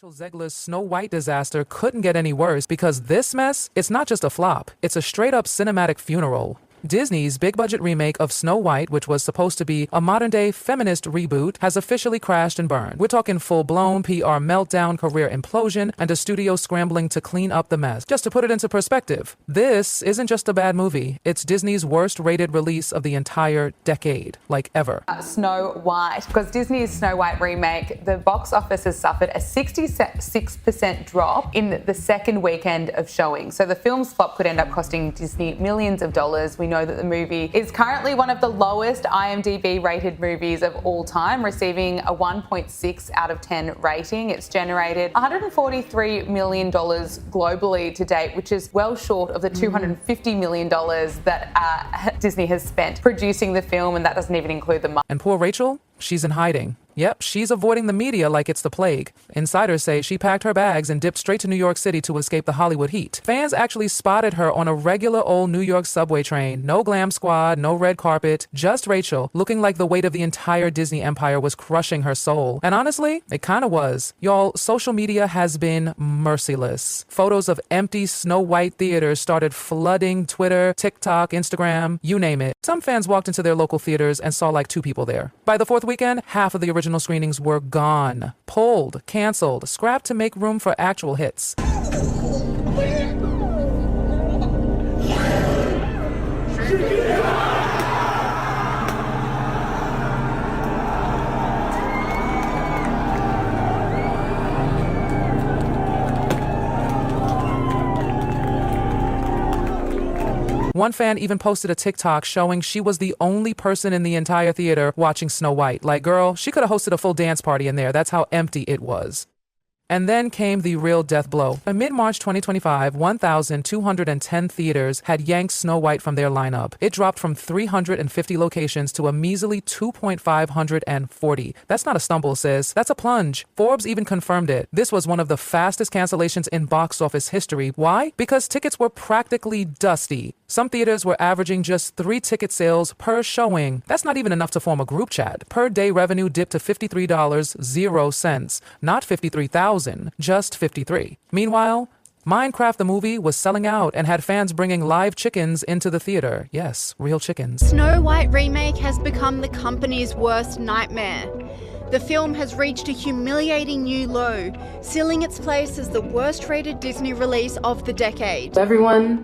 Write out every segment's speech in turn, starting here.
Zegler's Snow White disaster couldn't get any worse because this mess, it's not just a flop, it's a straight-up cinematic funeral. Disney's big-budget remake of Snow White, which was supposed to be a modern-day feminist reboot, has officially crashed and burned. We're talking full-blown PR meltdown, career implosion, and a studio scrambling to clean up the mess. Just to put it into perspective, this isn't just a bad movie, it's Disney's worst-rated release of the entire decade, like ever. Snow White. Because Disney's Snow White remake, the box office has suffered a 66% drop in the second weekend of showing. So the film's flop could end up costing Disney millions of dollars. We know that the movie is currently one of the lowest IMDb rated movies of all time, receiving a 1.6 out of 10 rating. It's generated $143 million globally to date, which is well short of the $250 million that Disney has spent producing the film, and that doesn't even include the money. And poor Rachel, she's in hiding. Yep, she's avoiding the media like it's the plague. Insiders say she packed her bags and dipped straight to New York City to escape the Hollywood heat. Fans actually spotted her on a regular old New York subway train. No glam squad, no red carpet, just Rachel, looking like the weight of the entire Disney empire was crushing her soul. And honestly, it kinda was. Y'all, social media has been merciless. Photos of empty Snow White theaters started flooding Twitter, TikTok, Instagram, you name it. Some fans walked into their local theaters and saw like 2 people there. By the 4th weekend, half of the original screenings were gone, pulled, canceled, scrapped to make room for actual hits. One fan even posted a TikTok showing she was the only person in the entire theater watching Snow White. Like, girl, she could have hosted a full dance party in there. That's how empty it was. And then came the real death blow. In mid-March 2025, 1,210 theaters had yanked Snow White from their lineup. It dropped from 350 locations to a measly 2,540. That's not a stumble, sis. That's a plunge. Forbes even confirmed it. This was one of the fastest cancellations in box office history. Why? Because tickets were practically dusty. Some theaters were averaging just 3 ticket sales per showing. That's not even enough to form a group chat. Per day revenue dipped to $53.00, not $53,000. Just 53. Meanwhile, Minecraft the movie was selling out and had fans bringing live chickens into the theater. Yes, real chickens. Snow White Remake has become the company's worst nightmare. The film has reached a humiliating new low, sealing its place as the worst-rated Disney release of the decade. Everyone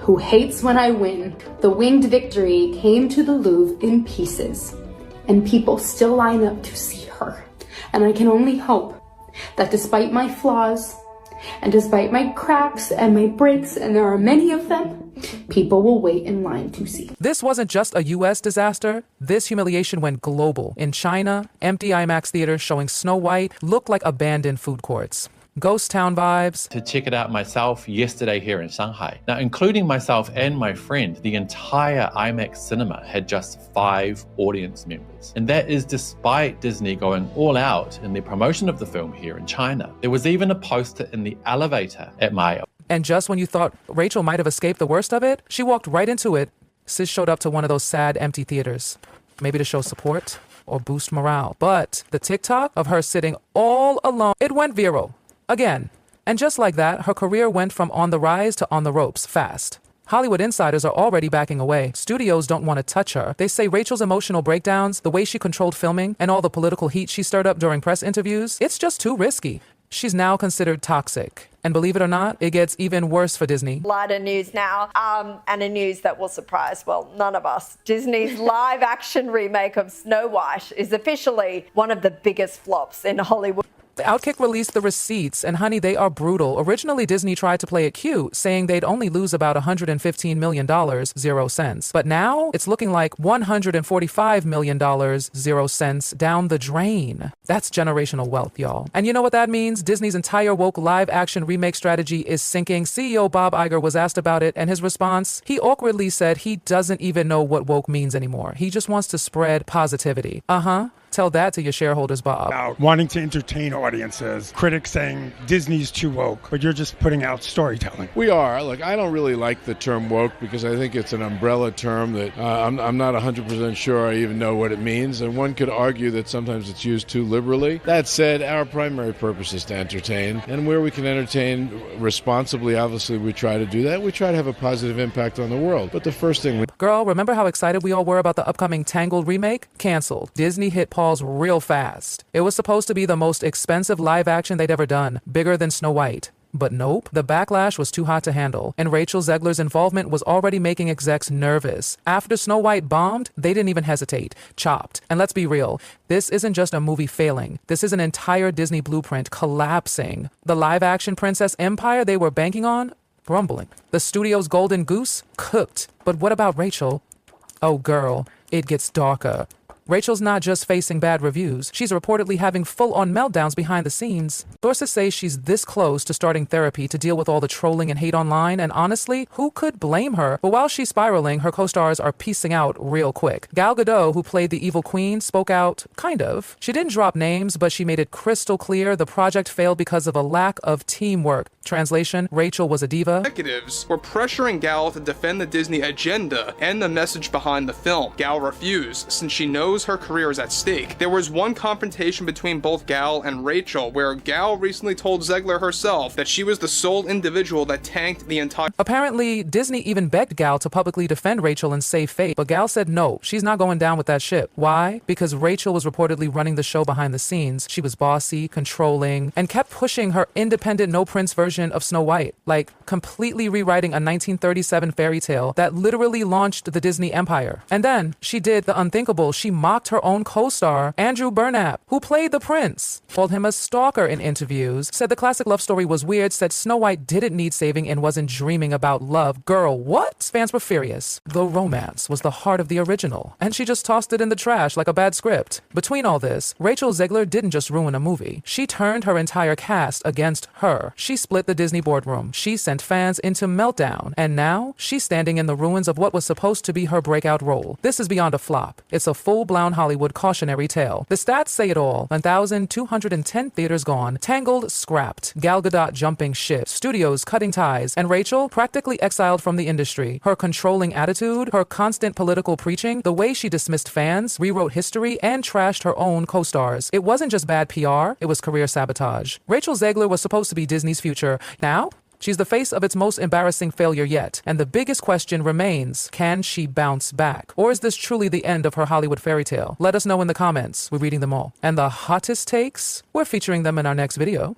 who hates when I win, the winged victory came to the Louvre in pieces, and people still line up to see her. And I can only hope that despite my flaws, and despite my cracks and my breaks, and there are many of them, people will wait in line to see. This wasn't just a US disaster. This humiliation went global. In China, empty IMAX theaters showing Snow White looked like abandoned food courts. Ghost town vibes. To check it out myself yesterday here in Shanghai. Now, including myself and my friend, the entire IMAX cinema had just 5 audience members. And that is despite Disney going all out in the promotion of the film here in China. There was even a poster in the elevator at my... And just when you thought Rachel might have escaped the worst of it, she walked right into it. Sis showed up to one of those sad, empty theaters. Maybe to show support or boost morale. But the TikTok of her sitting all alone, it went viral. Again. And just like that, her career went from on the rise to on the ropes fast. Hollywood insiders are already backing away. Studios don't want to touch her. They say Rachel's emotional breakdowns, the way she controlled filming, and all the political heat she stirred up during press interviews, it's just too risky. She's now considered toxic. And believe it or not, it gets even worse for Disney. Lighter news now, and a news that will surprise, well, none of us. Disney's live-action remake of Snow White is officially one of the biggest flops in Hollywood. Outkick released the receipts, and honey, they are brutal. Originally, Disney tried to play it cute, saying they'd only lose about $115 million, 0 cents. But now, it's looking like $145 million, 0 cents down the drain. That's generational wealth, y'all. And you know what that means? Disney's entire woke live-action remake strategy is sinking. CEO Bob Iger was asked about it, and his response, he awkwardly said he doesn't even know what woke means anymore. He just wants to spread positivity. Tell that to your shareholders, Bob. About wanting to entertain audiences, critics saying Disney's too woke, but you're just putting out storytelling. We are. Look, I don't really like the term woke because I think it's an umbrella term that I'm not 100% sure I even know what it means, and one could argue that sometimes it's used too liberally. That said, our primary purpose is to entertain, and where we can entertain responsibly, obviously we try to do that. We try to have a positive impact on the world. But the first thing Girl, remember how excited we all were about the upcoming Tangled remake? Canceled. Disney hit pause real fast. It was supposed to be the most expensive live action they'd ever done, bigger than Snow White. But nope, the backlash was too hot to handle, and Rachel Zegler's involvement was already making execs nervous. After Snow White bombed, they didn't even hesitate. Chopped. And let's be real, this isn't just a movie failing. This is an entire Disney blueprint collapsing. The live-action princess empire they were banking on? Rumbling. The studio's golden goose? Cooked. But what about Rachel? Oh girl, it gets darker. Rachel's not just facing bad reviews, she's reportedly having full-on meltdowns behind the scenes. Sources say she's this close to starting therapy to deal with all the trolling and hate online, and honestly, who could blame her? But while she's spiraling, her co-stars are piecing out real quick. Gal Gadot, who played the evil queen, spoke out, kind of. She didn't drop names, but she made it crystal clear the project failed because of a lack of teamwork. Translation, Rachel was a diva. Executives were pressuring Gal to defend the Disney agenda and the message behind the film. Gal refused, since she knows her career is at stake. There was one confrontation between both Gal and Rachel, where Gal recently told Zegler herself that she was the sole individual that tanked the entire... Apparently, Disney even begged Gal to publicly defend Rachel and save face, but Gal said no, she's not going down with that ship. Why? Because Rachel was reportedly running the show behind the scenes. She was bossy, controlling, and kept pushing her independent no prince version of Snow White, like completely rewriting a 1937 fairy tale that literally launched the Disney empire. And then she did the unthinkable. She mocked her own co-star, Andrew Burnap, who played the prince, called him a stalker in interviews, said the classic love story was weird, said Snow White didn't need saving and wasn't dreaming about love. Girl, what? Fans were furious. The romance was the heart of the original, and she just tossed it in the trash like a bad script. Between all this, Rachel Zegler didn't just ruin a movie. She turned her entire cast against her. She split the Disney boardroom. She sent fans into meltdown. And now, she's standing in the ruins of what was supposed to be her breakout role. This is beyond a flop. It's a full-blown Hollywood cautionary tale. The stats say it all. 1,210 theaters gone. Tangled scrapped. Gal Gadot jumping ship. Studios cutting ties. And Rachel practically exiled from the industry. Her controlling attitude, her constant political preaching, the way she dismissed fans, rewrote history, and trashed her own co-stars. It wasn't just bad PR, it was career sabotage. Rachel Zegler was supposed to be Disney's future. Now, she's the face of its most embarrassing failure yet. And the biggest question remains, can she bounce back? Or is this truly the end of her Hollywood fairy tale? Let us know in the comments. We're reading them all. And the hottest takes? We're featuring them in our next video.